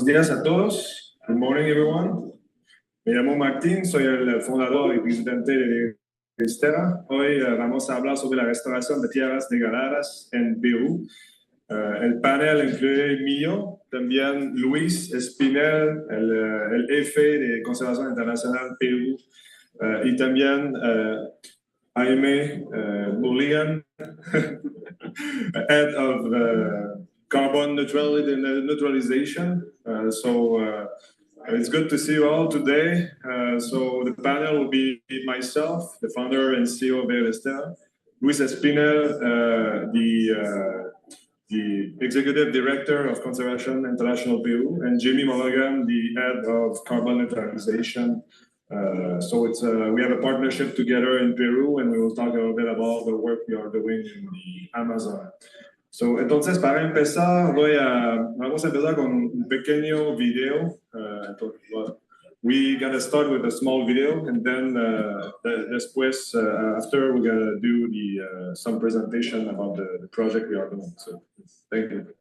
Buenos días a todos. Good morning, everyone. Me llamo Martín, soy el fundador y presidente de Viridis Terra. Hoy vamos a hablar sobre la restauración de tierras degradadas en Perú. El panel incluye mío, también Luis Espinel, el jefe de Conservación Internacional Perú, y también Jaime Mulligan, head of carbon neutralization. It's good to see you all today. So the panel will be myself, the founder and CEO of Viridis Terra, Luis Espinel, the executive director of Conservation International Peru, and Jimmy Mulligan, the head of carbon neutralization. We have a partnership together in Peru, and we will talk a little bit about the work we are doing in the Amazon. Entonces, para empezar, vamos a empezar con un pequeño video. We're gonna start with a small video, and then después, after, we're gonna do some presentation about the project we are doing. So, thank you.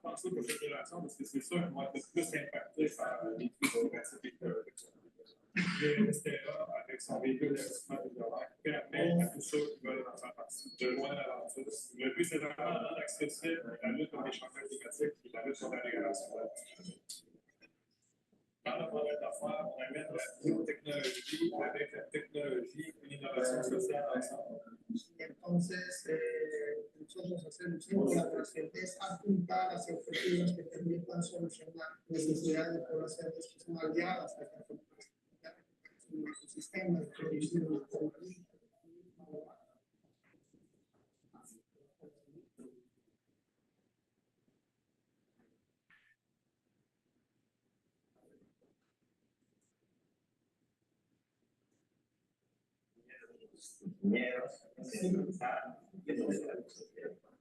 Parce que c'est ça, moi, le plus impacté par les avec son véhicule d'investissement de dollars, permet à tous ceux qui veulent en faire partie de loin de l'aventure. Le but, c'est vraiment d'accéder à la lutte contre les changements climatiques et la lutte contre la dégradation. Dans le modèle d'affaires, on amène la biotechnologie avec la technologie et l'innovation sociale ensemble. Entonces, nosotros hacemos una colaboración es apuntar hacia objetivos que permitan solucionar necesidades de poblaciones que son aliadas a esta un ecosistema de producción de economía. Ingenieros, enfrentar,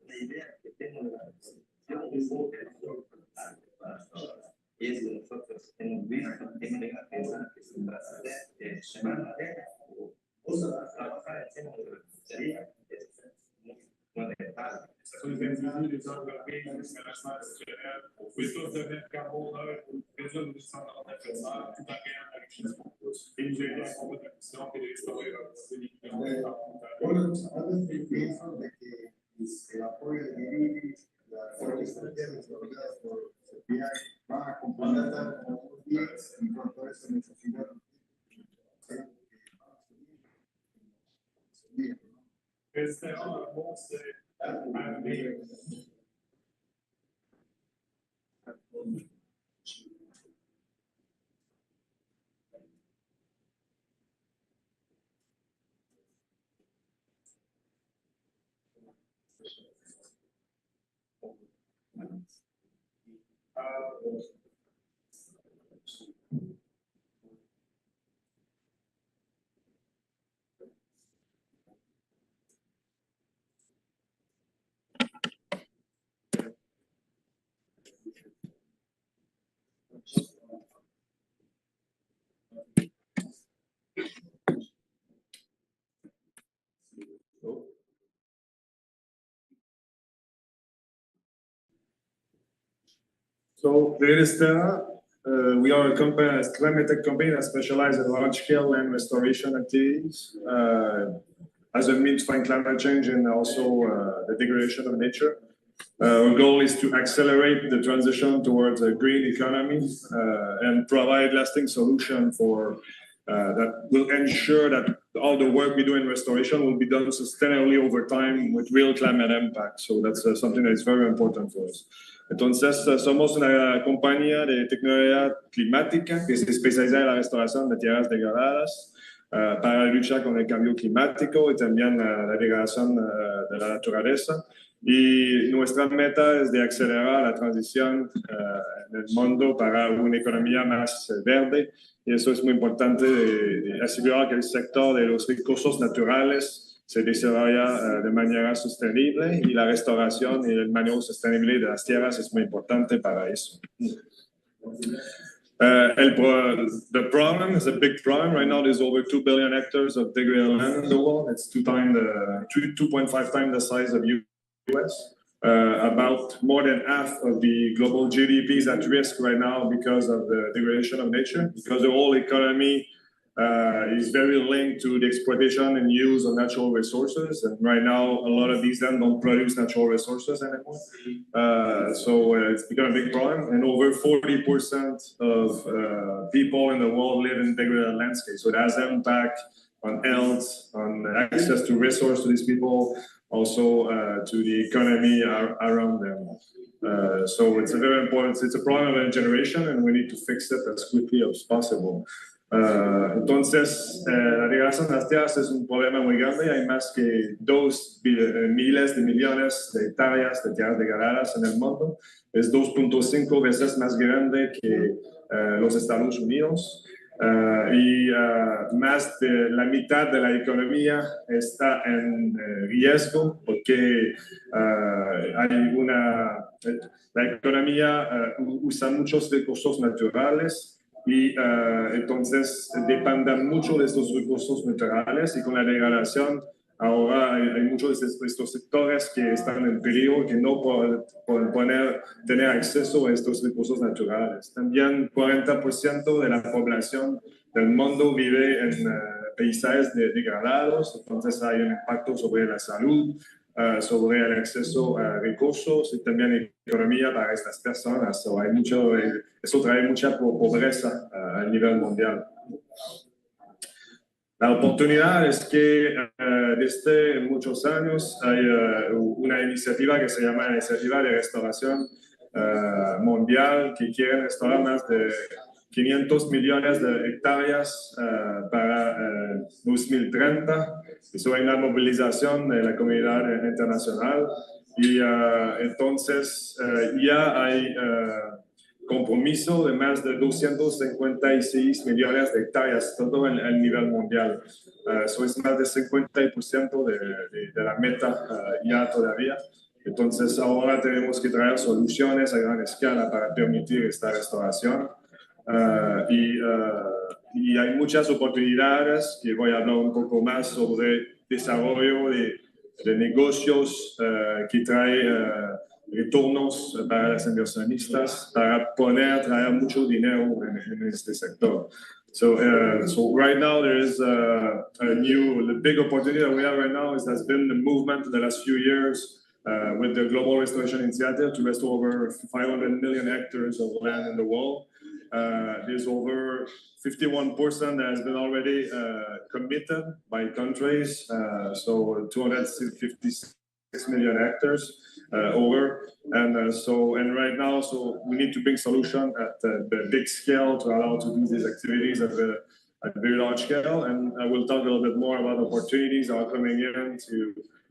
la idea que tengo de la es que nosotros hemos visto en negativa que se trata de semana o trabajar en temas de refugiaría, monetario. Soy bendiciones de organismos internacionales, cuestiones de mercado, résolution de enfermedades, tout en gagnant la richesse pour tous. Et nous aider à combattre la mission et de restaurer la pienso de que el apoyo de Viridis, las estrategias desarrolladas por Hacia van a complementar los días en cuanto a esa necesidad. Este vamos a ver. So, Viridis Terra We are a company, a climate tech company that specializes in large-scale land restoration activities as a means to fight climate change and also the degradation of nature. Our goal is to accelerate the transition towards a green economy and provide lasting solution for that will ensure that all the work we do in restoration will be done sustainably over time with real climate impact. So that's something that is very important for us. Entonces, somos una compañía de tecnología climática que se especializa en la restauración de tierras degradadas para luchar con el cambio climático y también la degradación de la naturaleza. Y nuestra meta es de acelerar la transición en el mundo para una economía más verde. Y eso es muy importante de asegurar que el sector de los recursos naturales se desarrolla de manera sostenible y la restauración y el manejo sostenible de las tierras es muy importante para eso. The problem is a big problem. Right now, there's over 2 billion hectares of degraded land in the world. It's 2.5 times the size of US. About more than half of the global GDP is at risk right now because of the degradation of nature, because the whole economy is very linked to the exploitation and use of natural resources. And right now, a lot of these land don't produce natural resources anymore. So it's become a big problem. And over 40% of people in the world live in degraded landscapes. So it has an impact on health, on access to resources to these people, also to the economy around them. So it's a very important, it's a problem of a generation and we need to fix it as quickly as possible. Entonces, la degradación de las tierras es un problema muy grande. Hay más que 2 miles de millones de hectáreas de tierras degradadas en el mundo. Es 2.5 veces más grande que los Estados Unidos. Y más de la mitad de la economía está en riesgo porque la economía usa muchos recursos naturales y entonces depende mucho de estos recursos naturales y con la degradación ahora hay muchos de estos sectores que están en peligro, que no pueden tener acceso a estos recursos naturales. También 40% de la población del mundo vive en paisajes degradados, entonces hay un impacto sobre la salud, sobre el acceso a recursos y también economía para estas personas. So eso trae mucha pobreza a nivel mundial. La oportunidad es que desde muchos años hay una iniciativa que se llama la Iniciativa de Restauración Mundial que quiere restaurar más de 500 millones de hectáreas para 2030. Eso hay una movilización de la comunidad internacional y entonces ya hay compromiso de más de 256 millones de hectáreas, todo a nivel mundial. Eso es más del 50% de la meta ya todavía. Entonces ahora tenemos que traer soluciones a gran escala para permitir esta restauración. Y hay muchas oportunidades que voy a hablar un poco más sobre desarrollo de negocios que trae retornos para los inversionistas, para traer mucho dinero en este sector. So right now there is the big opportunity that we have right now has been the movement in the last few years with the Global Restoration Initiative to restore over 500 million hectares of land in the world. There's over 51% that has been already committed by countries, so 256 million hectares over. And right now, so we need to bring solution at the big scale to allow to do these activities at very large scale. And I will talk a little bit more about opportunities that are coming in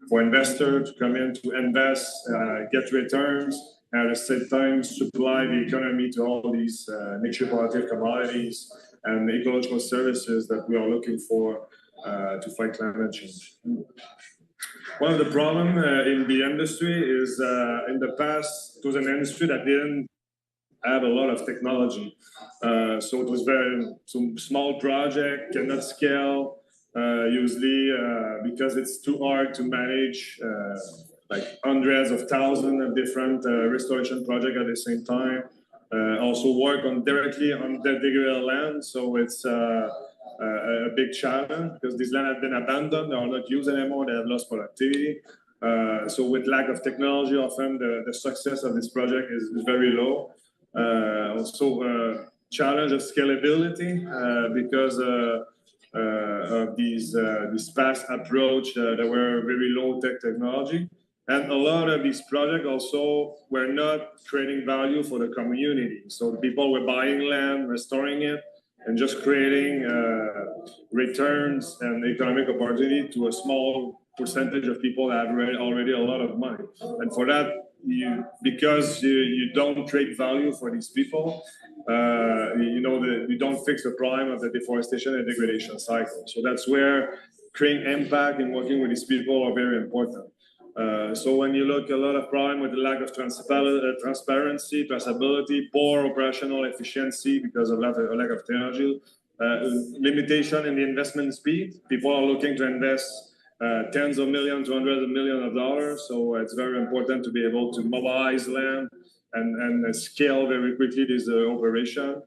for investors to come in to invest, get returns, and at the same time supply the economy to all these nature positive commodities and ecological services that we are looking for to fight climate change. One of the problems in the industry is in the past, it was an industry that didn't have a lot of technology. So it was some small project, cannot scale, usually because it's too hard to manage like hundreds of thousands of different restoration projects at the same time. also work directly on the degraded land, so it's a big challenge because these land have been abandoned, they are not used anymore, they have lost productivity. So with lack of technology, often the success of this project is very low. Also, challenge of scalability because of this past approach that were very low-tech technology. And a lot of these projects also were not creating value for the community. So the people were buying land, restoring it, and just creating returns and economic opportunity to a small percentage of people that have already a lot of money. And for that, because you don't create value for these people, you don't fix the problem of the deforestation and degradation cycle. So that's where creating impact and working with these people are very important. So when you look a lot of problem with the lack of transparency, traceability, poor operational efficiency because of lack of technology, limitation in the investment speed. People are looking to invest tens of millions to hundreds of millions of dollars. So it's very important to be able to mobilize land and scale very quickly this operation.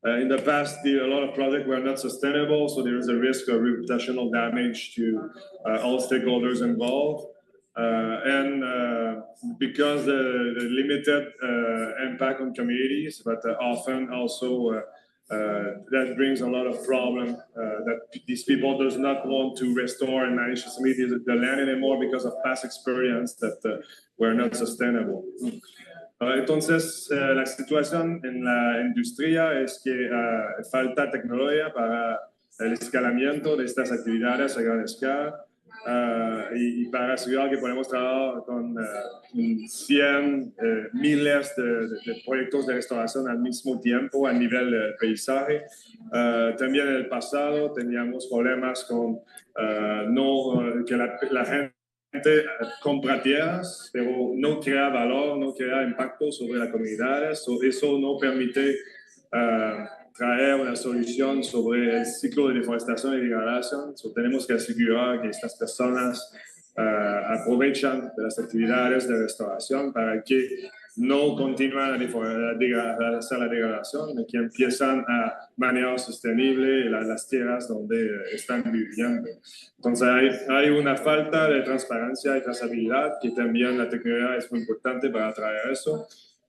In the past, a lot of projects were not sustainable, so there is a risk of reputational damage to all stakeholders involved. And because the limited impact on communities, but often also that brings a lot of problem that these people does not want to restore and manage the land anymore because of past experience that were not sustainable. Entonces, la situación en la industria es que falta tecnología para el escalamiento de estas actividades a gran escala. Y para asegurar que podemos trabajar con 100 miles de proyectos de restauración al mismo tiempo a nivel paisaje. También en el pasado teníamos problemas con que la gente compra tierras, pero no crea valor, no crea impacto sobre la comunidad. Eso no permite traer una solución sobre el ciclo de deforestación y degradación. Tenemos que asegurar que estas personas aprovechan de las actividades de restauración para que no continúen a hacer la degradación, y que empiezan a manejar sostenible las tierras donde están viviendo. Entonces hay una falta de transparencia y trazabilidad, que también la tecnología es muy importante para traer eso.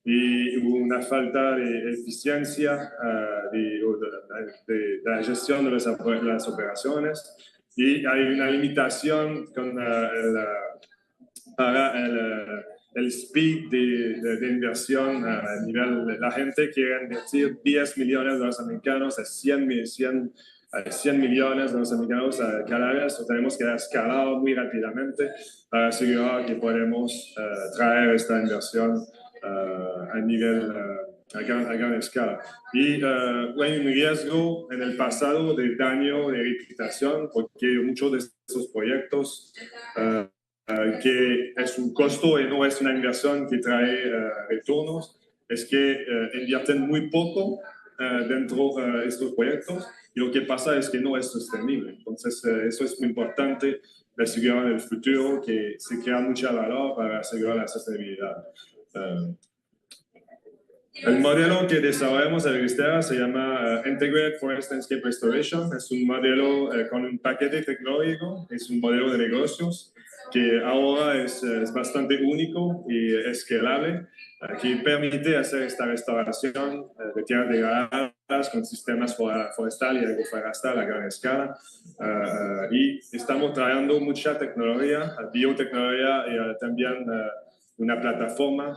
Y hubo una falta de eficiencia de la gestión de las operaciones, y hay una limitación para el speed de inversión a nivel. La gente quiere invertir 10 millones de dólares americanos a 100 millones de dólares americanos cada vez. Tenemos que escalar muy rápidamente para asegurar que podemos traer esta inversión a nivel a gran escala. Y hay un riesgo en el pasado de daño de reputación, porque muchos de estos proyectos que es un costo y no es una inversión que trae retornos, es que invierten muy poco dentro de estos proyectos, y lo que pasa es que no es sostenible. Entonces eso es muy importante de asegurar en el futuro que se crea mucho valor para asegurar la sostenibilidad. El modelo que desarrollamos en Viridis Terra se llama Integrated Forest Landscape Restoration. Es un modelo con un paquete tecnológico, es un modelo de negocios que ahora es bastante único y escalable, que permite hacer esta restauración de tierras degradadas con sistemas forestal y agroforestal a gran escala. Y estamos trayendo mucha tecnología, biotecnología, y también una plataforma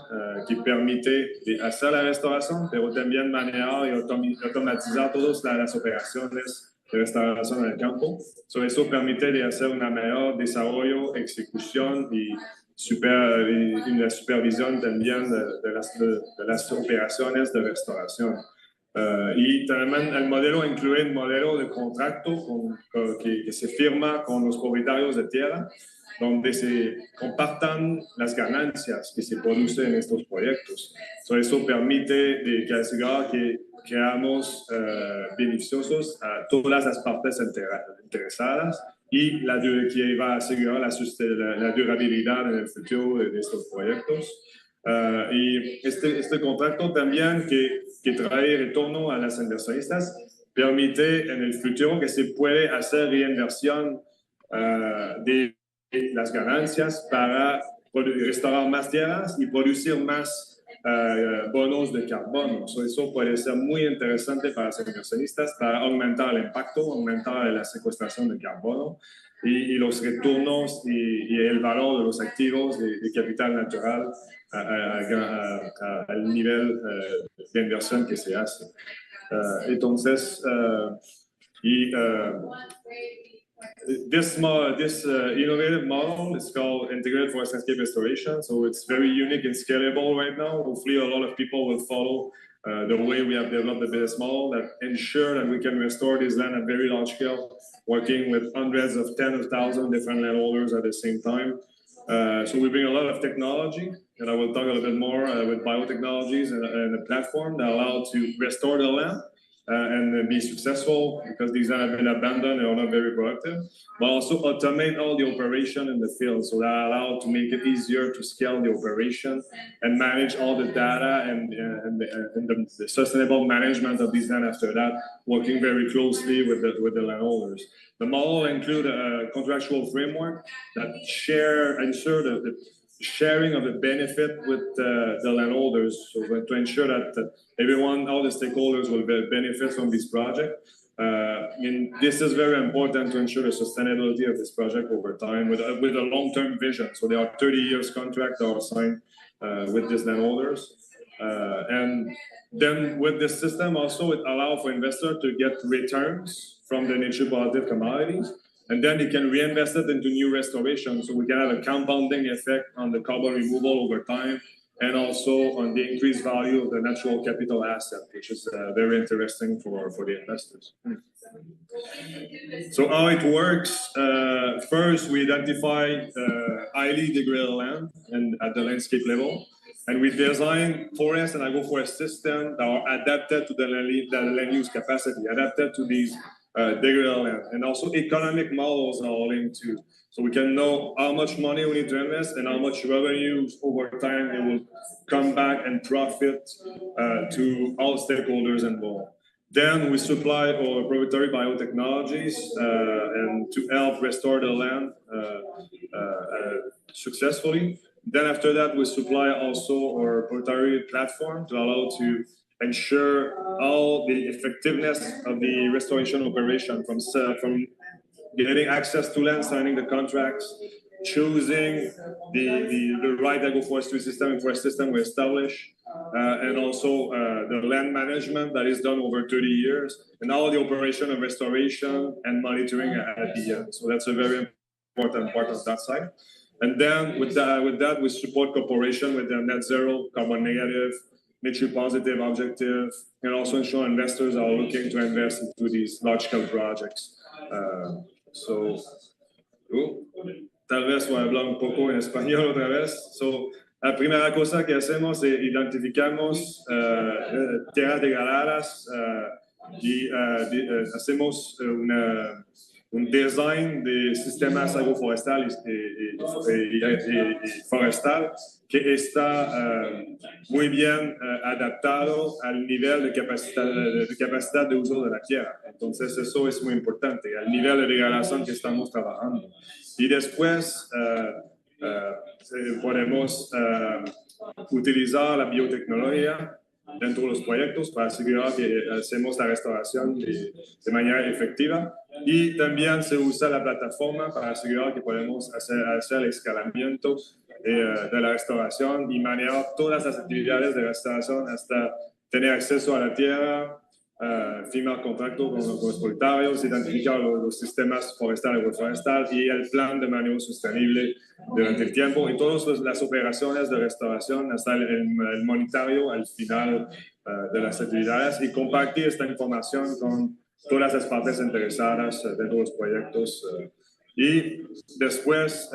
que permite hacer la restauración, pero también manejar y automatizar todas las operaciones de restauración en el campo. Eso permite de hacer un mejor desarrollo, ejecución y una supervisión también de las operaciones de restauración. Y también el modelo incluye un modelo de contrato que se firma con los propietarios de tierra, donde se compartan las ganancias que se producen en estos proyectos. Eso permite asegurar que creamos beneficiosos a todas las partes interesadas, y que va a asegurar la durabilidad en el futuro de estos proyectos. Y este contrato también que trae retorno a las inversionistas permite en el futuro que se puede hacer reinversión de las ganancias para restaurar más tierras y producir más bonos de carbono. Eso puede ser muy interesante para los inversionistas para aumentar el impacto, aumentar la secuestración de carbono y los retornos y el valor de los activos de capital natural al nivel de inversión que se hace. Entonces, this innovative model is called integrated forest landscape restoration. So it's very unique and scalable right now. Hopefully, a lot of people will follow the way we have developed the business model that ensure that we can restore this land at very large scale, working with hundreds of tens of thousands of different landholders at the same time. So we bring a lot of technology, and I will talk a little bit more with biotechnologies and a platform that allow to restore the land and be successful because these land have been abandoned and are not very productive, but also automate all the operation in the field. So that allows to make it easier to scale the operation and manage all the data and the sustainable management of these land after that, working very closely with the landholders. The model includes a contractual framework that ensure the sharing of the benefit with the landholders, so to ensure that everyone, all the stakeholders will benefit from this project. And this is very important to ensure the sustainability of this project over time with a long-term vision. So there are 30 years contract that are signed with these landholders. And then with this system also, it allows for investors to get returns from the nature positive commodities. And then they can reinvest it into new restoration. So we can have a compounding effect on the carbon removal over time and also on the increased value of the natural capital asset, which is very interesting for the investors. So how it works, first we identify highly degraded land and at the landscape level. And we design forest and agroforest systems that are adapted to the land use capacity, adapted to these degraded land. And also economic models are linked to. So we can know how much money we need to invest and how much revenues over time it will come back and profit to all stakeholders involved. Then we supply our proprietary biotechnologies and to help restore the land successfully. Then after that, we supply also our proprietary platform to allow to ensure all the effectiveness of the restoration operation from getting access to land, signing the contracts, choosing the right agroforestry system and forest system we establish, and also the land management that is done over 30 years, and all the operation of restoration and monitoring at the end. So that's a very important part of that side. And then with that, we support cooperation with the net zero, carbon negative, nature positive objective, and also ensure investors are looking to invest into these large-scale projects. Tal vez voy a hablar un poco en español otra vez. La primera cosa que hacemos es identificamos tierras degradadas y hacemos un design de sistemas agroforestales y forestal que está muy bien adaptado al nivel de capacidad de uso de la tierra. Entonces eso es muy importante, al nivel de degradación que estamos trabajando. Y después podemos utilizar la biotecnología dentro de los proyectos para asegurar que hacemos la restauración de manera efectiva, y también se usa la plataforma para asegurar que podemos hacer el escalamiento de la restauración y manejar todas las actividades de restauración hasta tener acceso a la tierra, firmar contrato con los propietarios, identificar los sistemas forestal y agroforestal y el plan de manejo sostenible durante el tiempo y todas las operaciones de restauración hasta el monitoreo al final de las actividades, y compartir esta información con todas las partes interesadas dentro de los proyectos. Y después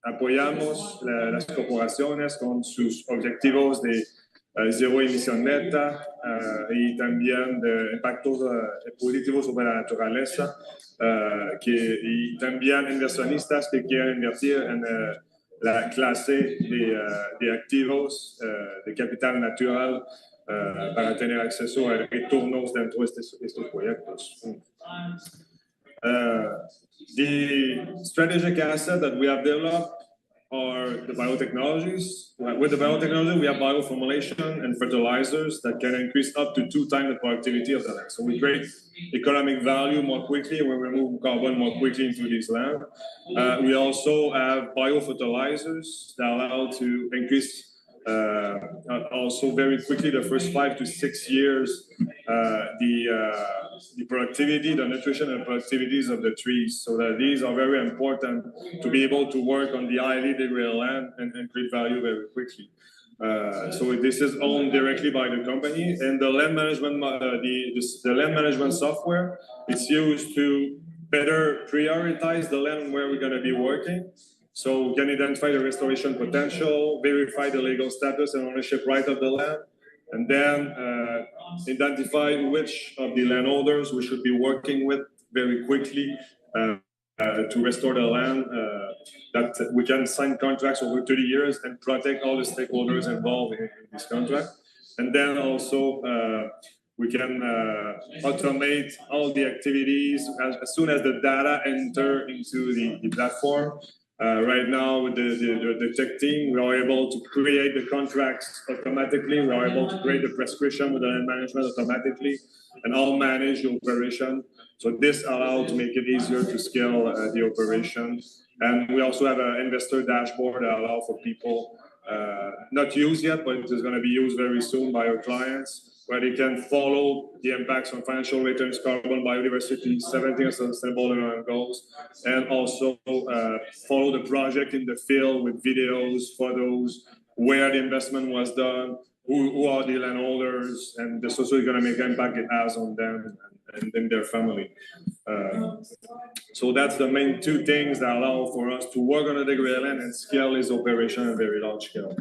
apoyamos las corporaciones con sus objetivos de cero emisión neta y también de impactos positivos sobre la naturaleza, y también inversionistas que quieren invertir la clase de activos de capital natural para tener acceso a retornos dentro de estos proyectos. The strategic asset that we have developed are the biotechnologies. With the biotechnology, we have bioformulation and fertilizers that can increase up to 2 times the productivity of the land. So we create economic value more quickly, we remove carbon more quickly into this land. We also have biofertilizers that allow to increase also very quickly the first 5 to 6 years the productivity, the nutrition and productivities of the trees, so that these are very important to be able to work on the highly degraded land and create value very quickly. So this is owned directly by the company, and the land management, the land management software, it's used to better prioritize the land where we're going to be working. So we can identify the restoration potential, verify the legal status and ownership right of the land, and then identify which of the landholders we should be working with very quickly to restore the land, that we can sign contracts over 30 years and protect all the stakeholders involved in this contract. And then also we can automate all the activities as soon as the data enter into the platform. Right now, with the tech team, we are able to create the contracts automatically. We are able to create the prescription with the land management automatically, and all manage the operation. So this allows to make it easier to scale the operation. And we also have an investor dashboard that allows for people not used yet, but it is going to be used very soon by our clients, where they can follow the impacts on financial returns, carbon, biodiversity, 17 sustainable development goals, and also follow the project in the field with videos, photos, where the investment was done, who are the landholders, and the socioeconomic impact it has on them and their family. So that's the main 2 things that allow for us to work on the degraded land and scale this operation at very large scale.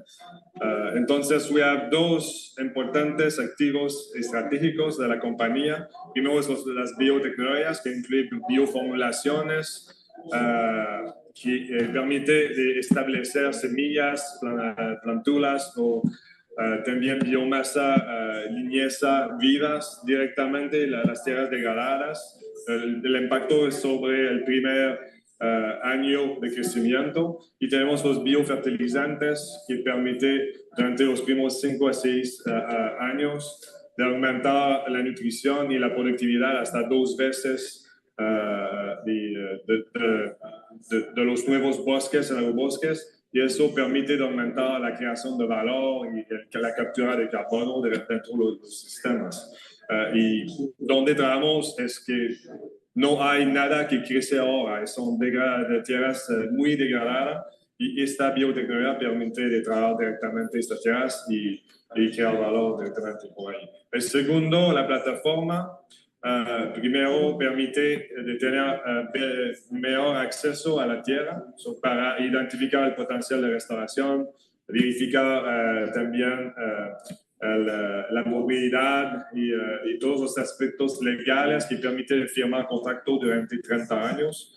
Entonces, we have dos importantes activos estratégicos de la compañía. Primero es las biotecnologías, que incluye bioformulaciones, que permite de establecer semillas, plantulas o también biomasa, liñeza vivas directamente en las tierras degradadas. El impacto es sobre el primer año de crecimiento, y tenemos los biofertilizantes que permiten durante los primeros 5 a 6 años de aumentar la nutrición y la productividad hasta 2 veces de los nuevos bosques en agrobosques, y eso permite de aumentar la creación de valor y la captura de carbono dentro de los sistemas. Y donde trabajamos es que no hay nada que crece ahora, son de tierras muy degradadas, y esta biotecnología permite de trabajar directamente estas tierras y crear valor directamente por ahí. El segundo, la plataforma, primero permite de tener mejor acceso a la tierra, para identificar el potencial de restauración, verificar también la movilidad y todos los aspectos legales que permiten firmar contrato durante 30 años,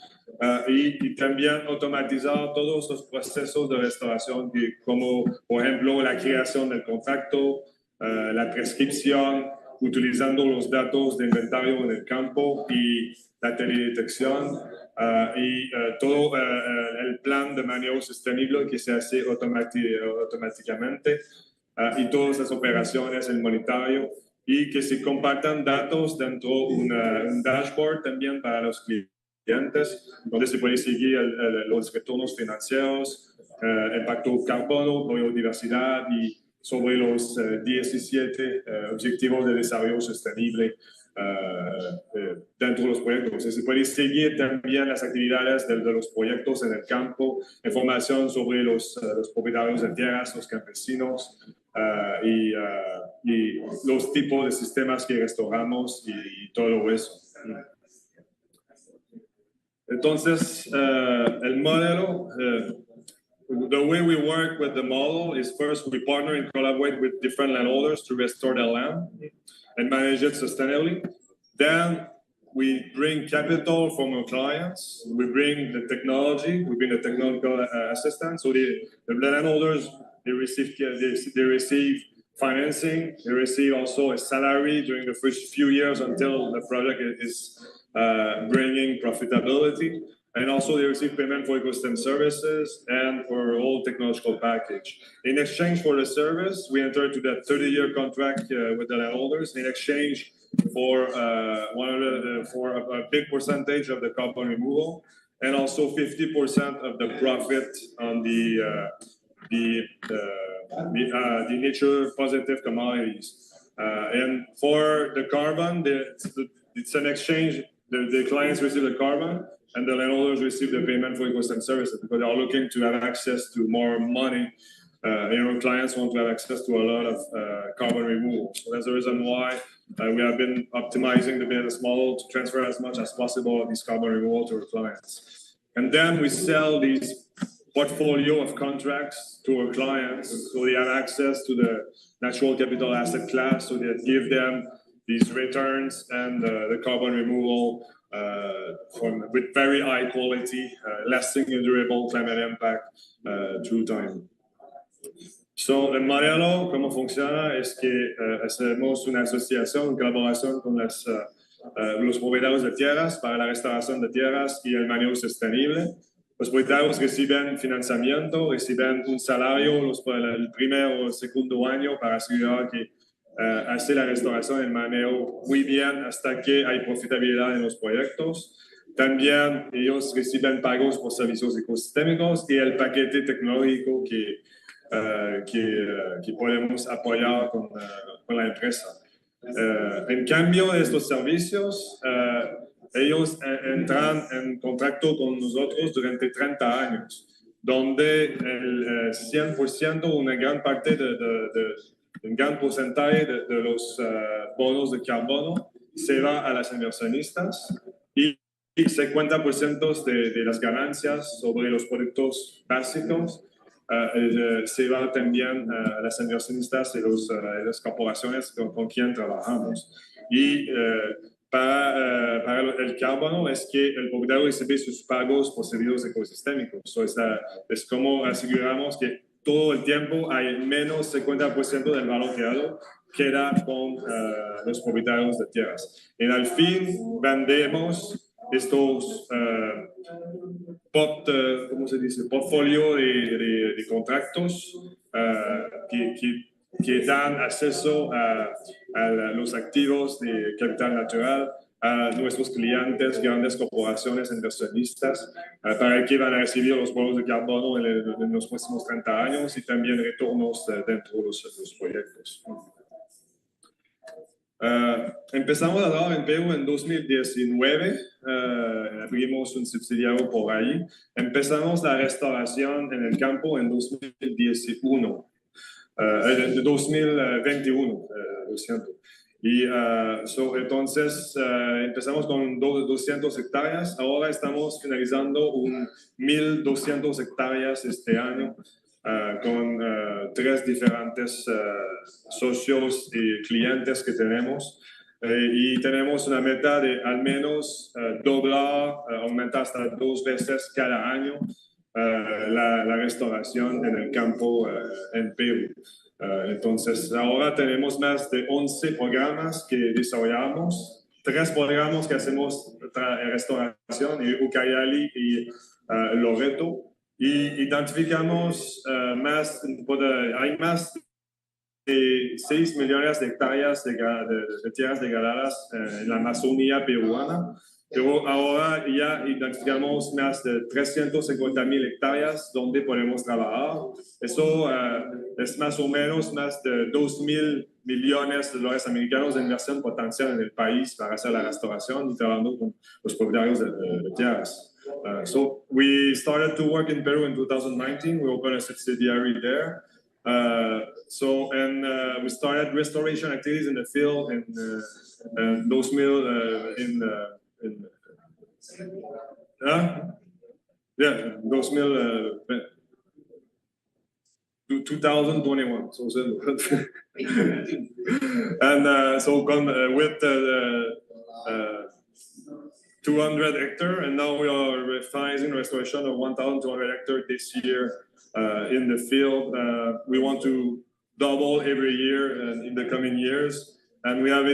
y también automatizar todos los procesos de restauración, como por ejemplo la creación del contrato, la prescripción, utilizando los datos de inventario en el campo y la teledetección, y todo el plan de manejo sostenible que se hace automáticamente, y todas las operaciones, el monitoreo, y que se compartan datos dentro de un dashboard también para los clientes, donde se puede seguir los retornos financieros, impacto carbono, biodiversidad y sobre los 17 Objetivos de Desarrollo Sostenible dentro de los proyectos. Se puede seguir también las actividades de los proyectos en el campo, información sobre los propietarios de tierras, los campesinos, y los tipos de sistemas que restauramos y todo eso. Entonces, el modelo... the way we work with the model is first we partner and collaborate with different landholders to restore their land and manage it sustainably. Then we bring capital from our clients, we bring the technology, we bring the technical assistance. So the landholders, they receive financing, they receive also a salary during the first few years until the project is bringing profitability. And also they receive payment for ecosystem services and for a whole technological package. In exchange for the service, we enter into that 30-year contract with the landholders in exchange for a big percentage of the carbon removal and also 50% of the profit on the nature positive commodities. And for the carbon, it's an exchange. The clients receive the carbon and the landholders receive the payment for ecosystem services because they are looking to have access to more money. Clients want to have access to a lot of carbon removal. So that's the reason why we have been optimizing the business model to transfer as much as possible of this carbon removal to our clients. And then we sell these portfolio of contracts to our clients so they have access to the natural capital asset class, so that give them these returns and the carbon removal with very high quality, lasting and durable climate impact through time. So, el modelo, ¿cómo funciona? Es que hacemos una asociación, colaboración con los propietarios de tierras para la restauración de tierras y el manejo sostenible. Los propietarios reciben financiamiento, reciben un salario el primer o el segundo año para asegurar que hace la restauración y el manejo muy bien hasta que hay profitabilidad en los proyectos. También ellos reciben pagos por servicios ecosistémicos y el paquete tecnológico que podemos apoyar con la empresa. En cambio de estos servicios, ellos entran en contacto con nosotros durante 30 años, donde el 100%, una gran parte un gran porcentaje de los bonos de carbono se va a las inversionistas y 50% de las ganancias sobre los productos básicos se va también a las inversionistas y las corporaciones con quien trabajamos. Y para el carbono es que el propietario recibe sus pagos por servicios ecosistémicos. Es como aseguramos que todo el tiempo hay menos 50% del valor creado queda con los propietarios de tierras. Y al fin vendemos estos portfolio de contratos que dan acceso a los activos de capital natural a nuestros clientes, grandes corporaciones, inversionistas, para que van a recibir los bonos de carbono en los próximos 30 años y también retornos dentro de los proyectos. Empezamos a trabajar en Perú en 2019, abrimos un subsidiario por ahí. Empezamos la restauración en el campo en 2021. 2021, lo siento. Y entonces empezamos con 200 hectáreas, ahora estamos finalizando 1.200 hectáreas este año con 3 diferentes socios y clientes que tenemos. Y tenemos una meta de al menos doblar, aumentar hasta 2 veces cada año la restauración en el campo en Perú. Entonces, ahora tenemos más de 11 programas que desarrollamos, 3 programas que hacemos restauración, Ucayali y Loreto, y identificamos hay más de 6 millones de hectáreas de tierras degradadas en la Amazonía peruana. Pero ahora ya identificamos más de 350.000 hectáreas donde podemos trabajar. Eso es más o menos más de 2.000 millones de dólares americanos de inversión potencial en el país para hacer la restauración y trabajando con los propietarios de tierras. So we started to work in Peru in 2019. We opened a subsidiary there. We started restoration activities in the field in 2021. And with 200 hectares, and now we are finalizing restoration of 1,200 hectares this year in the field. We want to double every year in the coming years, and we have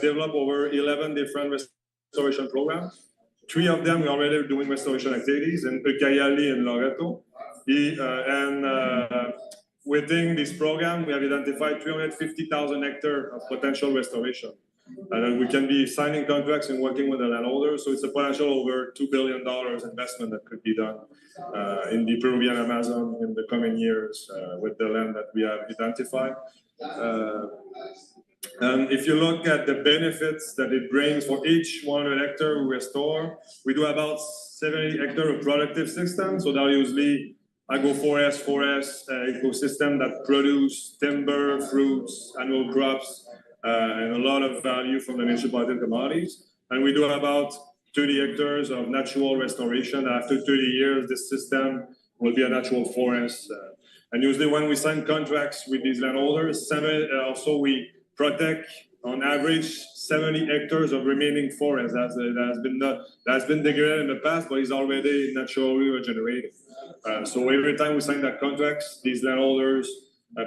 developed over 11 different restoration programs. 3 of them we are already doing restoration activities in Ucayali and Loreto. Within this program, we have identified 350,000 hectares of potential restoration. And we can be signing contracts and working with the landowners. So it's a potential over $2 billion investment that could be done in the Peruvian Amazon in the coming years with the land that we have identified. And if you look at the benefits that it brings for each 100 hectares we restore, we do about 70 hectares of productive systems. So they're usually agroforest, forest ecosystem that produce timber, fruits, annual crops, and a lot of value from the municipality commodities. And we do about 30 hectares of natural restoration. After 30 years, this system will be a natural forest. And usually when we sign contracts with these landholders, also we protect on average 70 hectares of remaining forest that has been degraded in the past, but is already naturally regenerated. So every time we sign that contracts, these landholders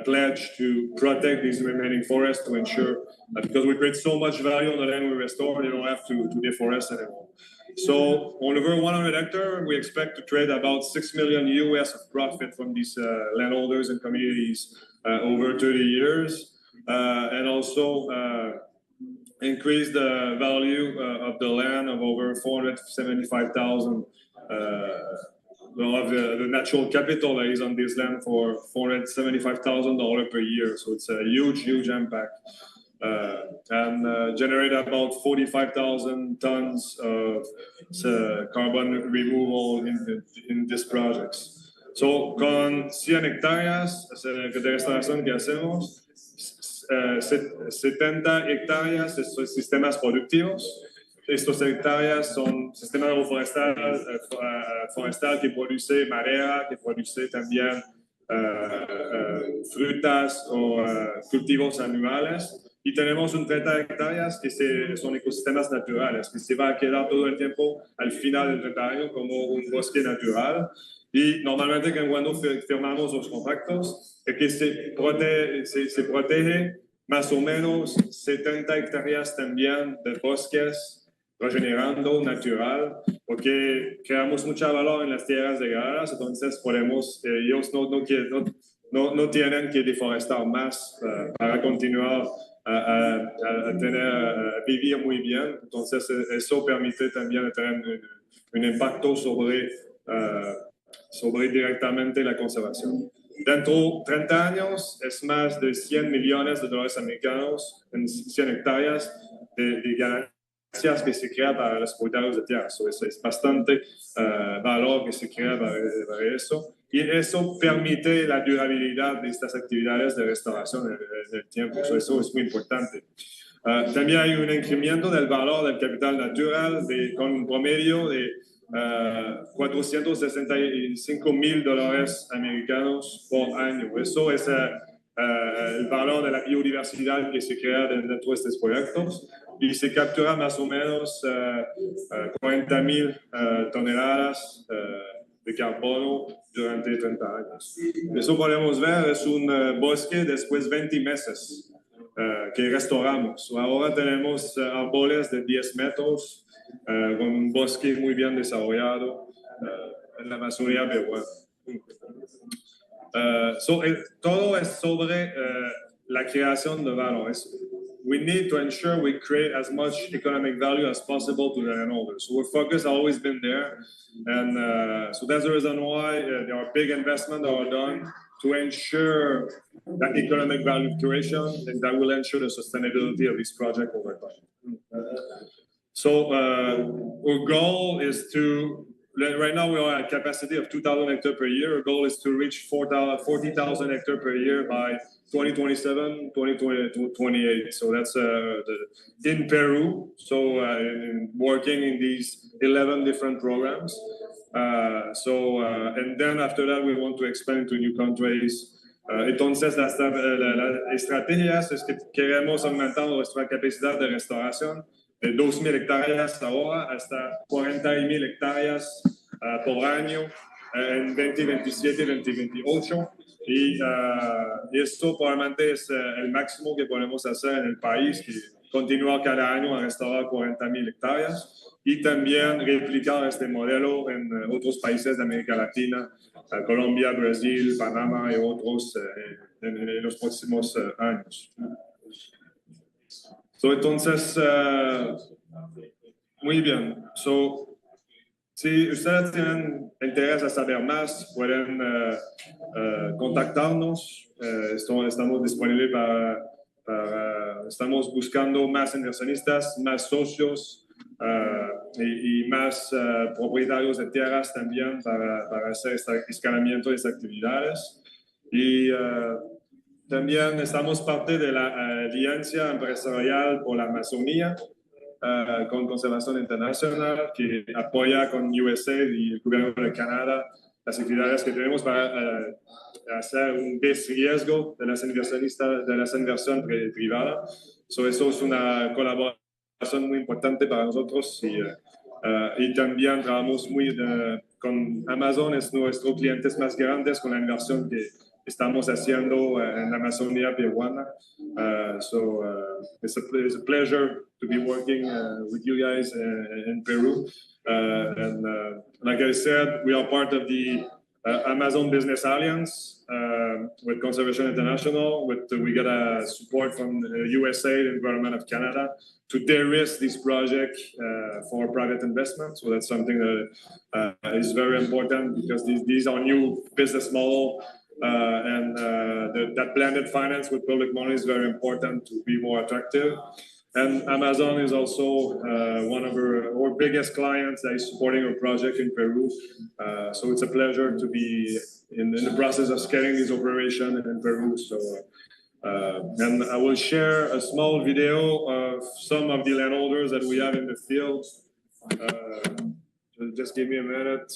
pledge to protect these remaining forests to ensure that because we create so much value on the land we restore, they don't have to deforest anymore. So on over 100 hectares, we expect to trade about $6 million US of profit from these landholders and communities over 30 years, and also increase the value of the land of over 475,000 of the natural capital that is on this land for $475,000 per year. So it's a huge impact. And generate about 45,000 tons of carbon removal in these projects. So con 100 hectáreas de restauración que hacemos, 70 hectáreas de sistemas productivos. Estos hectáreas son sistemas forestal que produce madera, que produce también frutas o cultivos anuales. Y tenemos un 30 hectáreas que son ecosistemas naturales, que se va a quedar todo el tiempo al final del 30 años como un bosque natural. Y normalmente cuando firmamos los contratos, es que se protege más o menos 70 hectáreas también de bosques regenerando natural, porque creamos mucho valor en las tierras degradadas, entonces ellos no tienen que deforestar más para continuar a vivir muy bien. Entonces eso permite también tener un impacto sobre directamente la conservación. Dentro de 30 años es más de $100 millones americanos en 100 hectáreas de ganancias que se crea para los propietarios de tierras. So, es bastante valor que se crea para eso. Y eso permite la durabilidad de estas actividades de restauración en el tiempo. So, eso es muy importante. También hay un incremento del valor del capital natural con un promedio de $465,000 americanos por año. Eso es el valor de la biodiversidad que se crea dentro de estos proyectos y se captura más o menos 40,000 toneladas de carbono durante 30 años. Eso podemos ver, es un bosque después de 20 meses que restauramos. Ahora tenemos árboles de 10 metros con un bosque muy bien desarrollado en la Amazonía peruana. Todo es sobre la creación de valor. We need to ensure we create as much economic value as possible to the landholders. So our focus has always been there. And so that's the reason why there are big investments that are done to ensure that economic value creation, and that will ensure the sustainability of this project over time. So our goal is to, right now we are at a capacity of 2,000 hectares per year. Our goal is to reach 40,000 hectares per year by 2027, 2028. So that's in Peru. So working in these 11 different programs. And then after that, we want to expand to new countries. Entonces, la estrategia es que queremos aumentar nuestra capacidad de restauración de 2.000 hectáreas ahora hasta 40.000 hectáreas por año en 2027 y 2028. Y esto probablemente es el máximo que podemos hacer en el país, que continúa cada año a restaurar 40.000 hectáreas y también replicar este modelo en otros países de América Latina, Colombia, Brasil, Panamá y otros en los próximos años. Entonces, muy bien. Si ustedes tienen interés a saber más, pueden contactarnos. Estamos disponibles estamos buscando más inversionistas, más socios y más propietarios de tierras también para hacer este escalamiento de estas actividades. Y también estamos parte de la Alianza Empresarial por la Amazonía, con Conservación Internacional, que apoya con USA y el gobierno de Canadá las actividades que tenemos para hacer un desriesgo de las inversionistas, de la inversión privada. Eso es una colaboración muy importante para nosotros y también trabajamos muy con Amazon, es nuestro cliente más grande con la inversión que estamos haciendo en la Amazonía peruana. It's a pleasure to be working with you guys in Peru. Like I said, we are part of the Amazon Business Alliance with Conservation International. We got support from the USA and the government of Canada to de-risk this project for private investment. So that's something that is very important because these are new business models. That blended finance with public money is very important to be more attractive. And Amazon is also one of our biggest clients that is supporting our project in Peru. So it's a pleasure to be in the process of scaling this operation in Peru. And I will share a small video of some of the landholders that we have in the field. Just give me a minute.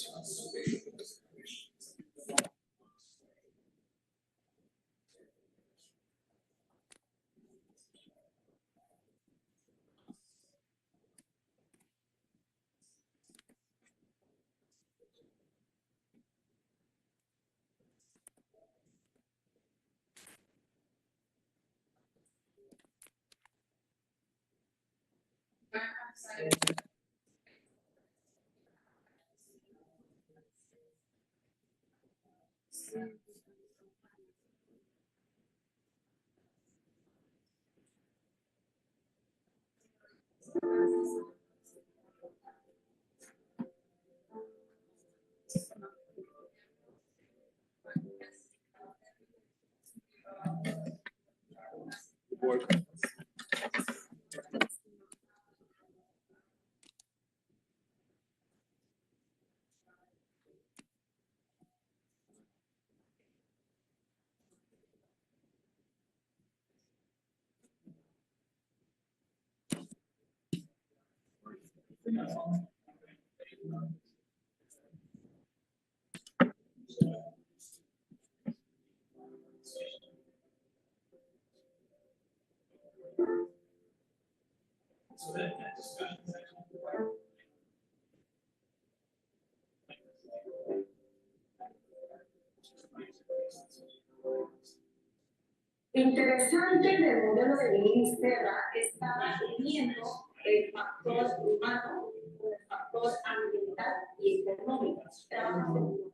Interesante que el modelo de Viridis Terra está uniendo el factor humano con el factor ambiental y económico. Trabajando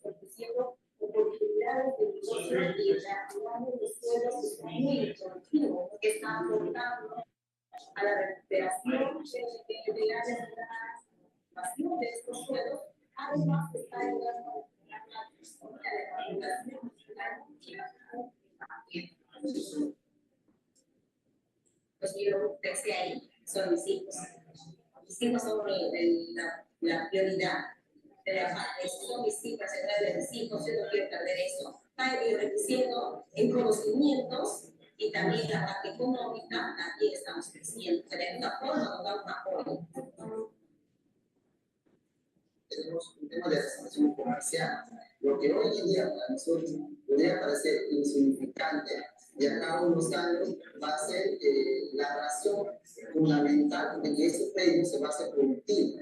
ofreciendo oportunidades de negocio y reactivando los suelos muy productivos que están aportando a la recuperación de la recuperación de estos suelos. Además, está ayudando a la recuperación de la Los que yo pensé ahí son mis hijos. Mis hijos son la prioridad de la parte. Son mis hijos, de mis hijos, yo no quiero perder eso. Está enriqueciendo en conocimientos y también la parte económica, también estamos creciendo. De una forma nos da un apoyo. Tenemos un tema de restauración comercial. Lo que hoy en día para nosotros podría parecer insignificante, de acá a unos años va a ser la razón fundamental de que ese predio se va a hacer productivo.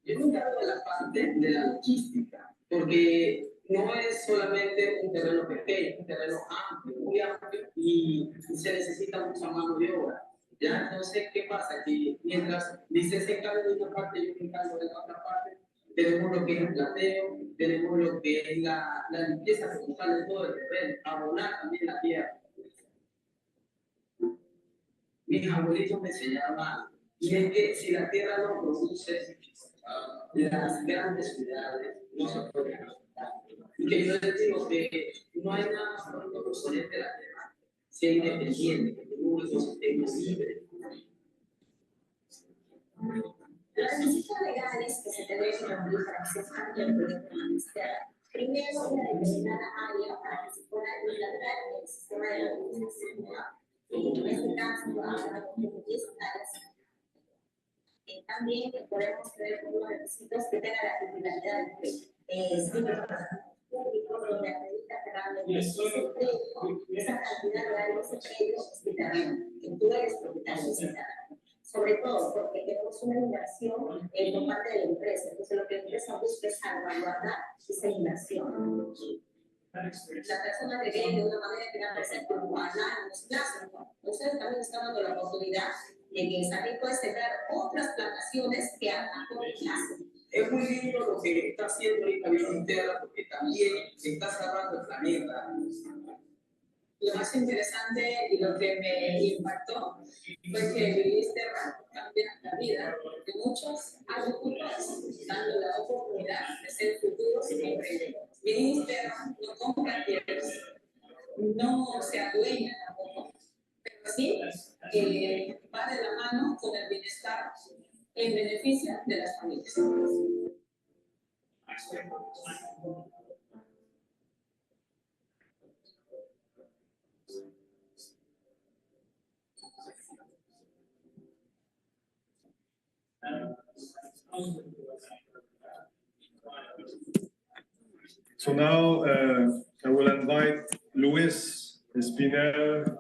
Yo nunca hablo de la parte de la logística, porque no es solamente un terreno pequeño, un terreno amplio, muy amplio, y se necesita mucha mano de obra. ¿Ya? Entonces, ¿qué pasa? Que mientras dice se encarga de una parte, yo me encargo de la otra parte, tenemos lo que es el plateo, tenemos lo que es la limpieza total de todo el terreno, abonar también la tierra. Mis abuelitos me enseñaban, y es que si la tierra no produce, las grandes ciudades no se pueden adaptar. Y que yo les digo que no hay nada más bonito que obsolete de la tierra, sea independiente, que el único sistema libre. Los requisitos legales que se deben cumplir para que se cambie el proyecto de Ministerio. Primero, una determinada área para que se pueda implantar el sistema de la organización. En este caso, hablamos de 10 hectáreas. También podemos tener unos requisitos que tengan la titularidad público, donde acredita que realmente ese predio, esa cantidad de áreas de predio es ciudadano, que tú eres propietario de ciudadano. Sobre todo porque tenemos una inversión por parte de la empresa. Entonces, lo que la empresa busca es salvaguardar esa inversión. La persona que viene de una manera que va a ser como a largos plazos, ¿no? Entonces, también está dando la oportunidad de que también puedes sembrar otras plantaciones que a corto plazo. Es muy lindo lo que está haciendo ahorita Viridis Terra, porque también está salvando el planeta. Lo más interesante y lo que me impactó fue que Viridis Terra cambia la vida de muchos agricultores, dando la oportunidad de ser futuros emprendedores. Viridis Terra no compra tierras, no se adueña tampoco, pero sí va de la mano con el bienestar en beneficio de las familias. So now I will invite Luis Espinel.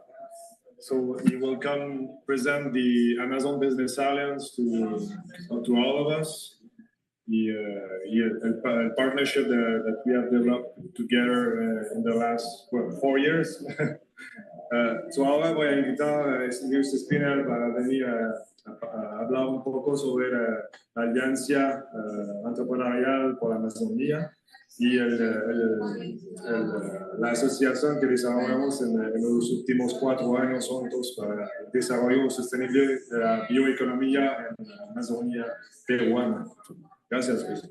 So he will come present the Amazon Business Alliance to all of us. El partnership that we have developed together in the last 4 years. So ahora voy a invitar a Luis Espinel para venir a hablar un poco sobre la alianza entrepreneurial por la Amazonía y la asociación que desarrollamos en los últimos 4 años juntos para el desarrollo sostenible de la bioeconomía en la Amazonía peruana. Gracias, Luis.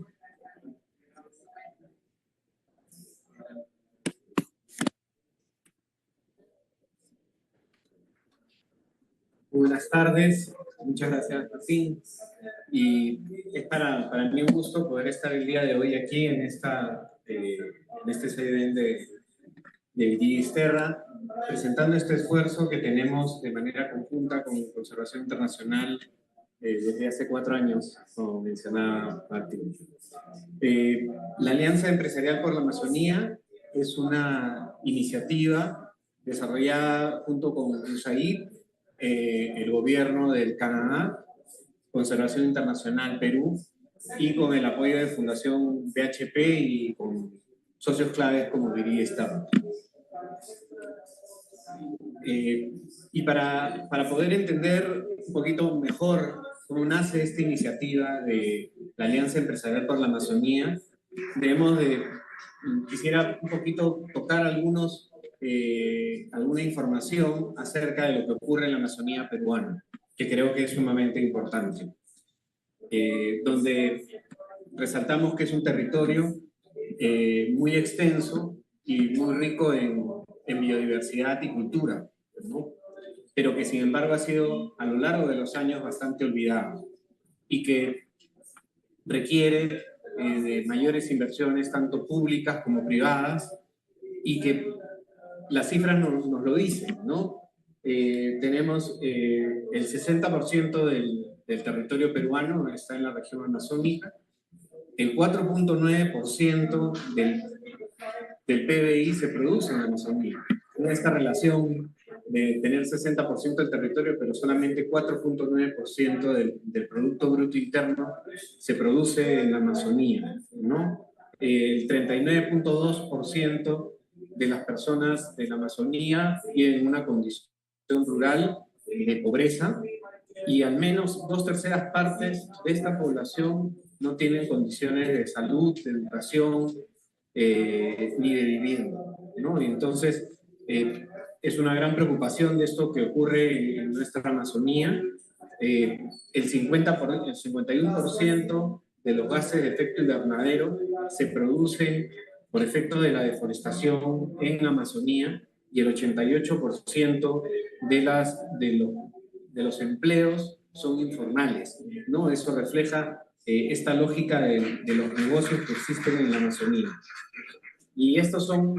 Buenas tardes, muchas gracias, Martín. Y es para mí un gusto poder estar el día de hoy aquí en este evento de Viridis Terra, presentando este esfuerzo que tenemos de manera conjunta con Conservación Internacional desde hace 4 años, como mencionaba Martín. La Alianza Empresarial por la Amazonía es una iniciativa desarrollada junto con USAID, el gobierno del Canadá, Conservación Internacional Perú, y con el apoyo de Fundación BHP y con socios claves como Viridis Terra. Y para poder entender un poquito mejor cómo nace esta iniciativa de la Alianza Empresarial por la Amazonía, quisiera un poquito tocar alguna información acerca de lo que ocurre en la Amazonía peruana, que creo que es sumamente importante, donde resaltamos que es un territorio muy extenso y muy rico en biodiversidad y cultura, ¿no? Pero que sin embargo ha sido a lo largo de los años bastante olvidado y que requiere de mayores inversiones tanto públicas como privadas, y que las cifras nos lo dicen, ¿no? Tenemos el 60% del territorio peruano está en la región amazónica, el 4.9% del PBI se produce en la Amazonía, en esta relación de tener 60% del territorio, pero solamente 4.9% del Producto Bruto Interno se produce en la Amazonía, ¿no? El 39.2% de las personas de la Amazonía tienen una condición rural de pobreza, y al menos 2/3 partes de esta población no tienen condiciones de salud, de educación, ni de vivienda, ¿no? Y entonces, es una gran preocupación de esto que ocurre en nuestra Amazonía. El 51% de los gases de efecto invernadero se producen por efecto de la deforestación en la Amazonía, y el 88% de los empleos son informales, ¿no? Eso refleja esta lógica de los negocios que existen en la Amazonía. Y estos son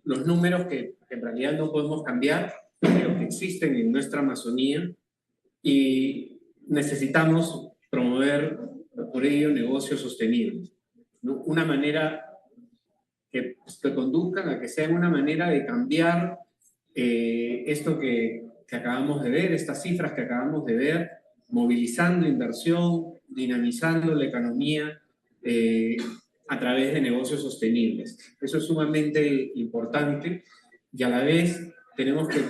los números que en realidad no podemos cambiar, pero que existen en nuestra Amazonía, y necesitamos promover por ello negocios sostenibles, ¿no? Una manera que conduzcan a que sea una manera de cambiar esto que acabamos de ver, estas cifras que acabamos de ver, movilizando inversión, dinamizando la economía a través de negocios sostenibles. Eso es sumamente importante, y a la vez tenemos que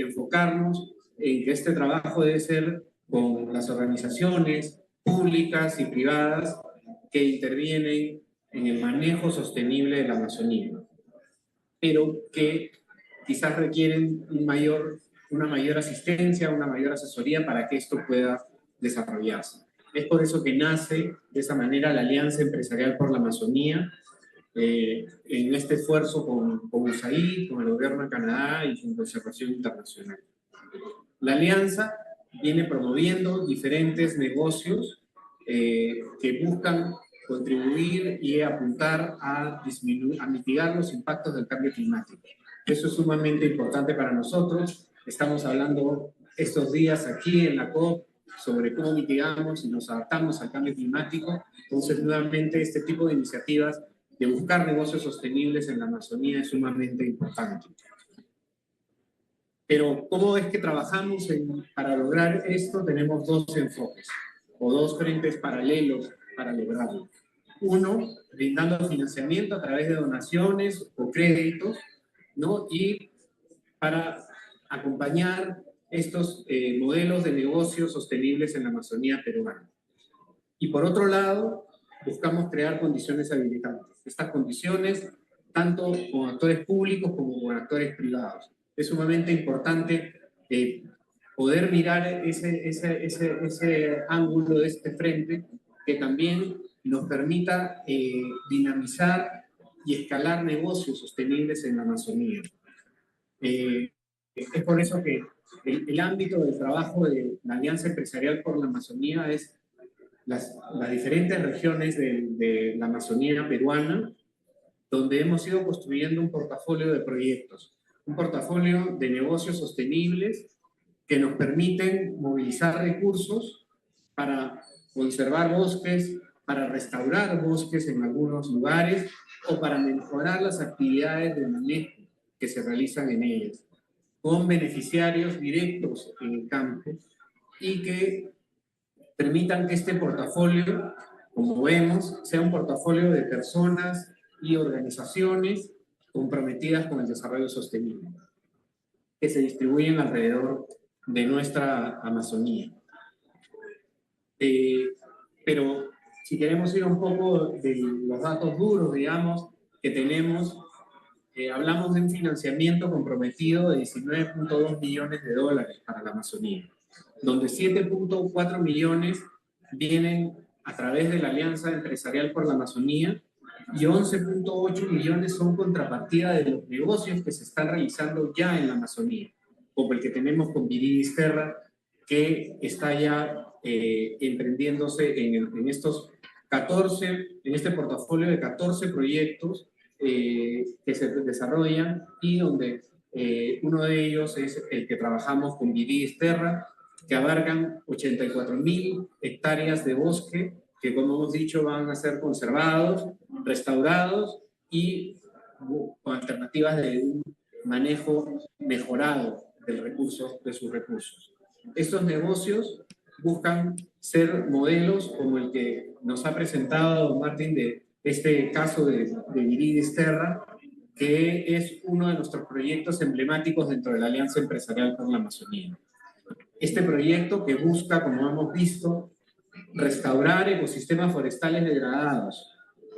enfocarnos en que este trabajo debe ser con las organizaciones públicas y privadas que intervienen en el manejo sostenible de la Amazonía, pero que quizás requieren una mayor asistencia, una mayor asesoría para que esto pueda desarrollarse. Es por eso que nace de esa manera la Alianza Empresarial por la Amazonía, en este esfuerzo con USAID, con el gobierno de Canadá y con Restauración internacional. La alianza viene promoviendo diferentes negocios que buscan contribuir y apuntar a mitigar los impactos del cambio climático. Eso es sumamente importante para nosotros. Estamos hablando estos días aquí en la COP sobre cómo mitigamos y nos adaptamos al cambio climático. Entonces, nuevamente, este tipo de iniciativas de buscar negocios sostenibles en la Amazonía es sumamente importante. Pero, ¿cómo es que trabajamos para lograr esto? Tenemos dos enfoques, o dos frentes paralelos para lograrlo. Uno, brindando financiamiento a través de donaciones o créditos, ¿no? Y para acompañar estos modelos de negocios sostenibles en la Amazonía peruana. Y por otro lado, buscamos crear condiciones habilitantes. Estas condiciones, tanto con actores públicos como con actores privados. Es sumamente importante poder mirar ese ángulo de este frente, que también nos permita dinamizar y escalar negocios sostenibles en la Amazonía. Es por eso que el ámbito del trabajo de la Alianza Empresarial por la Amazonía es las diferentes regiones de la Amazonía peruana, donde hemos ido construyendo un portafolio de proyectos, un portafolio de negocios sostenibles que nos permiten movilizar recursos para conservar bosques, para restaurar bosques en algunos lugares, o para mejorar las actividades de manejo que se realizan en ellas, con beneficiarios directos en el campo, y que permitan que este portafolio, como vemos, sea un portafolio de personas y organizaciones comprometidas con el desarrollo sostenible, que se distribuyen alrededor de nuestra Amazonía. Pero si queremos ir un poco de los datos duros, digamos, que tenemos, hablamos de un financiamiento comprometido de $19.2 millones para la Amazonía, donde 7.4 millones vienen a través de la Alianza Empresarial por la Amazonía, y 11.8 millones son contrapartida de los negocios que se están realizando ya en la Amazonía, como el que tenemos con Viridis Terra, que está ya emprendiéndose en estos 14, en este portafolio de 14 proyectos que se desarrollan, y donde uno de ellos es el que trabajamos con Viridis Terra, que abarcan 84.000 hectáreas de bosque que, como hemos dicho, van a ser conservados, restaurados y con alternativas manejo mejorado de sus recursos. Estos negocios buscan ser modelos como el que nos ha presentado Martín de este caso de Viridis Terra, que es uno de nuestros proyectos emblemáticos dentro de la Alianza Empresarial por la Amazonía. Este proyecto que busca, como hemos visto, restaurar ecosistemas forestales degradados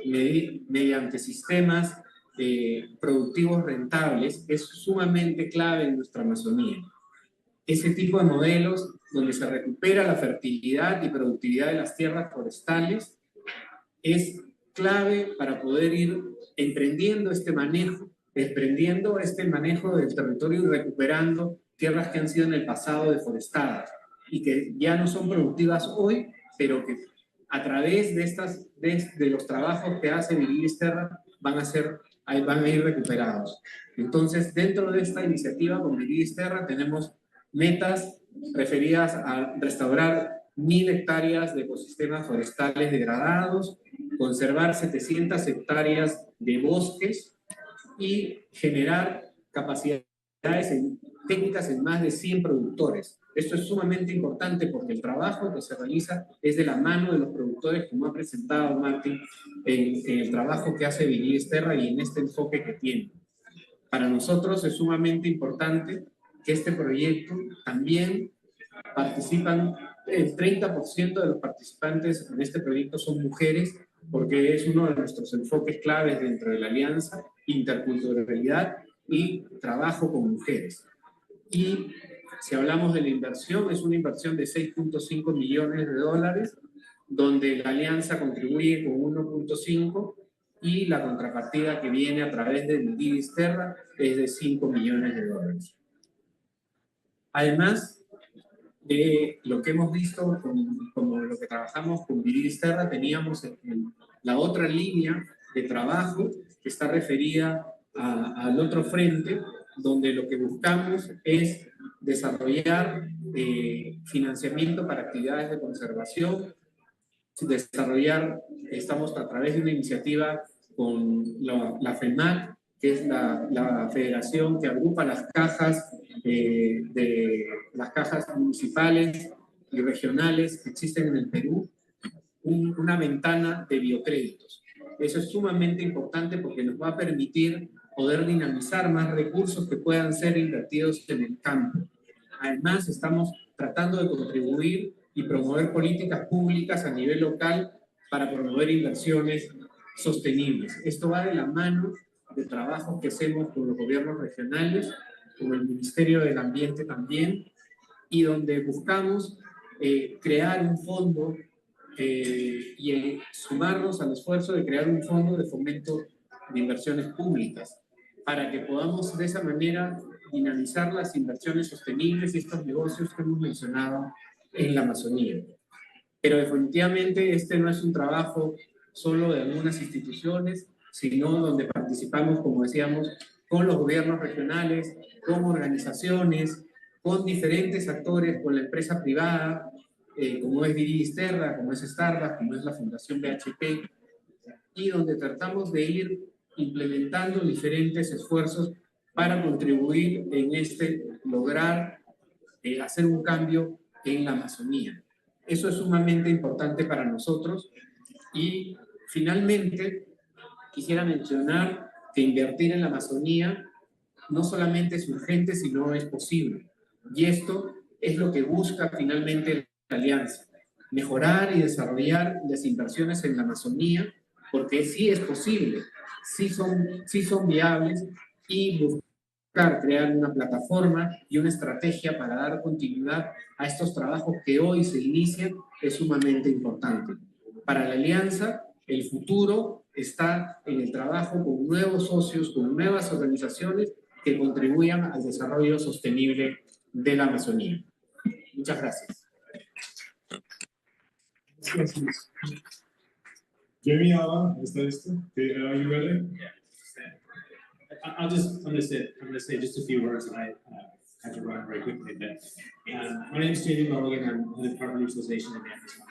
mediante sistemas productivos rentables es sumamente clave en nuestra Amazonía. Ese tipo de modelos donde se recupera la fertilidad y productividad de las tierras forestales es clave para poder ir emprendiendo este manejo del territorio y recuperando tierras que han sido en el pasado deforestadas y que ya no son productivas hoy, pero que a través de los trabajos que hace Viridis Terra van a ir recuperados. Entonces, dentro de esta iniciativa con Viridis Terra tenemos metas referidas a restaurar 1000 hectáreas de ecosistemas forestales degradados, conservar 700 hectáreas de bosques y generar capacidades técnicas en más de 100 productores. Esto es sumamente importante porque el trabajo que se realiza es de la mano de los productores, como ha presentado Martín, en el trabajo que hace Viridis Terra y en este enfoque que tiene. Para nosotros es sumamente importante que este proyecto también participan, el 30% de los participantes en este proyecto son mujeres, porque es uno de nuestros enfoques claves dentro de la alianza, interculturalidad y trabajo con mujeres. Y si hablamos de la inversión, es una inversión de 6.5 millones de dólares, donde la alianza contribuye con 1.5 y la contrapartida que viene a través de Viridis Terra es de 5 millones de dólares. Además de lo que hemos visto como lo que trabajamos con Viridis Terra, teníamos la otra línea de trabajo que está referida al otro frente, donde lo que buscamos es desarrollar financiamiento para actividades de conservación, estamos a través de una iniciativa con la FEMAC, que es la federación que agrupa las cajas las cajas municipales y regionales que existen en el Perú, una ventana de biocréditos. Eso es sumamente importante porque nos va a permitir poder dinamizar más recursos que puedan ser invertidos en el campo. Además, estamos tratando de contribuir y promover políticas públicas a nivel local para promover inversiones sostenibles. Esto va de la mano de trabajos que hacemos con los gobiernos regionales, con el Ministerio del Ambiente también, y donde buscamos crear un fondo y sumarnos al esfuerzo de crear un fondo de fomento de inversiones públicas, para que podamos de esa manera dinamizar las inversiones sostenibles y estos negocios que hemos mencionado en la Amazonía. Pero definitivamente este no es un trabajo solo de algunas instituciones, sino donde participamos, como decíamos, con los gobiernos regionales, con organizaciones, con diferentes actores, con la empresa privada, como es Viridis Terra, como es Starbucks, como es la Fundación BHP, y donde tratamos de ir implementando diferentes esfuerzos para contribuir en lograr hacer un cambio en la Amazonía. Eso es sumamente importante para nosotros. Y finalmente, quisiera mencionar que invertir en la Amazonía no solamente es urgente, sino es posible. Y esto es lo que busca finalmente la Alianza: mejorar y desarrollar las inversiones en la Amazonía, porque sí es posible, sí son viables, y buscar crear una plataforma y una estrategia para dar continuidad a estos trabajos que hoy se inician es sumamente importante. Para la Alianza, el futuro está en el trabajo con nuevos socios, con nuevas organizaciones que contribuyan al desarrollo sostenible de la Amazonía. Muchas gracias. Gracias. Jamie, ¿está listo? Are you ready? I'm going to say just a few words, and I have to run very quickly. But my name is Jamie Mulligan. I'm head of carbon utilization in Amazon.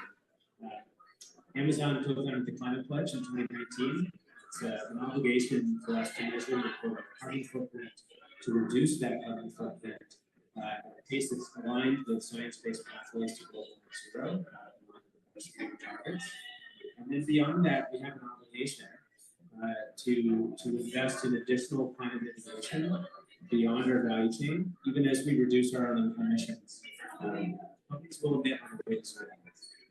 Amazon co-founded the Climate Pledge in 2019. It's an obligation for us to measure the carbon footprint to reduce that carbon footprint at a pace that's aligned with science-based pathways to global net zero, targets. And then beyond that, we have an obligation to invest in additional climate mitigation beyond our value chain, even as we reduce our own emissions. Companies will emit on the way to zero.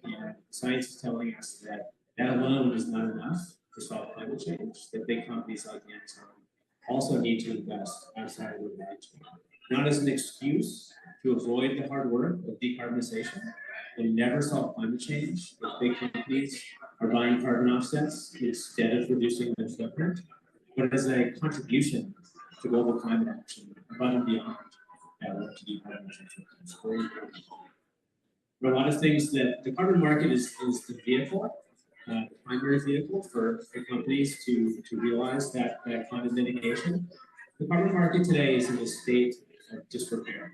And science is telling us that that alone is not enough to solve climate change, that big companies like Amazon also need to invest outside of the value chain. Not as an excuse to avoid the hard work of decarbonization. We'll never solve climate change if big companies are buying carbon offsets instead of reducing their footprint, but as a contribution to global climate action above and beyond that work to decarbonization. There are a lot of things that the carbon market is the vehicle, the primary vehicle for companies to realize that climate mitigation. The carbon market today is in a state of disrepair.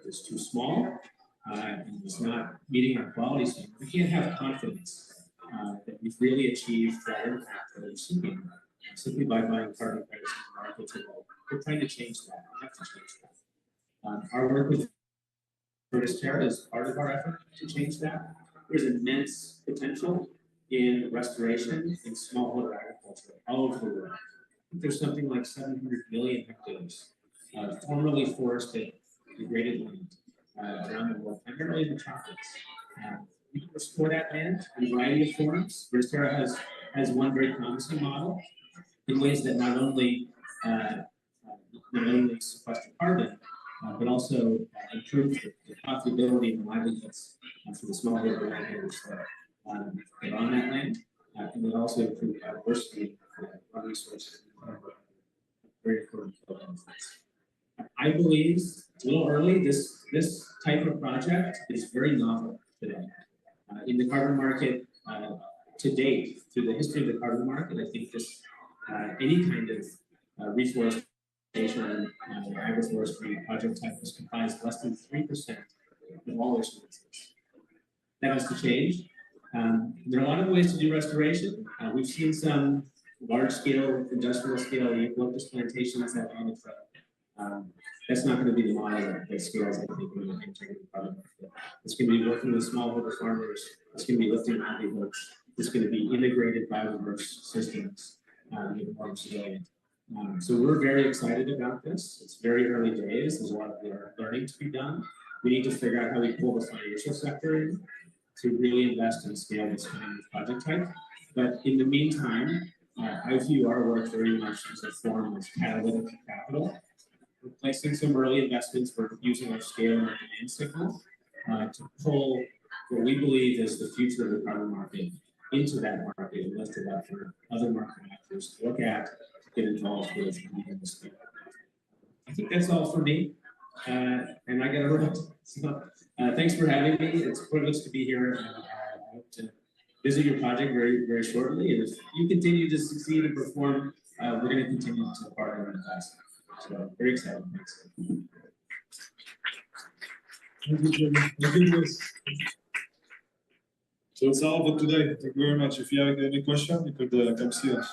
It's too small, and it's not meeting our quality standards. We can't have confidence that we've really achieved that impact that we're seeking simply by buying carbon credits in the market today. We're trying to change that. We have to change that. Our work with Viridis Terra is part of our effort to change that. There's immense potential in restoration in smallholder agriculture all over the world. There's something like 700 million hectares of formerly forested, degraded land around the world, primarily in the tropics. We can restore that land in a variety of forms. Viridis Terra has one very promising model in ways that not only sequester carbon, but also improve the profitability and livelihoods for the smallholder landowners that are on that land, and then also improve biodiversity of resources. Very important benefits. I believe it's a little early. This type of project is very novel today. In the carbon market, to date, through the history of the carbon market, I think this any kind of reforestation agroforestry project type has comprised less than 3% of all issuances. That has to change. There are a lot of ways to do restoration. We've seen some large-scale, industrial-scale eucalyptus plantations that are that's not going to be the model that scales, I think, in the integrated carbon market. It's going to be working with smallholder farmers. It's going to be lifting livelihoods. It's going to be integrated biodiverse systems, even more resilient. So we're very excited about this. It's very early days. There's a lot of learning to be done. We need to figure out how we pull the financial sector in to really invest and scale this kind of project type. But in the meantime, I view our work very much as a form of catalytic capital. We're placing some early investments. We're using our scale and our demand signal to pull what we believe is the future of the carbon market into that market and lift it up for other market actors to look at, get involved with, and begin to scale. I think that's all for me. And I got to run. So, thanks for having me. It's a privilege to be here. I hope to visit your project very, very shortly. And if you continue to succeed and perform, we're going to continue to partner and invest. So very excited. Thanks. Thank you, Jimmy. Thank you, Chris. So it's all for today. Thank you very much. If you have any question, you could come see us.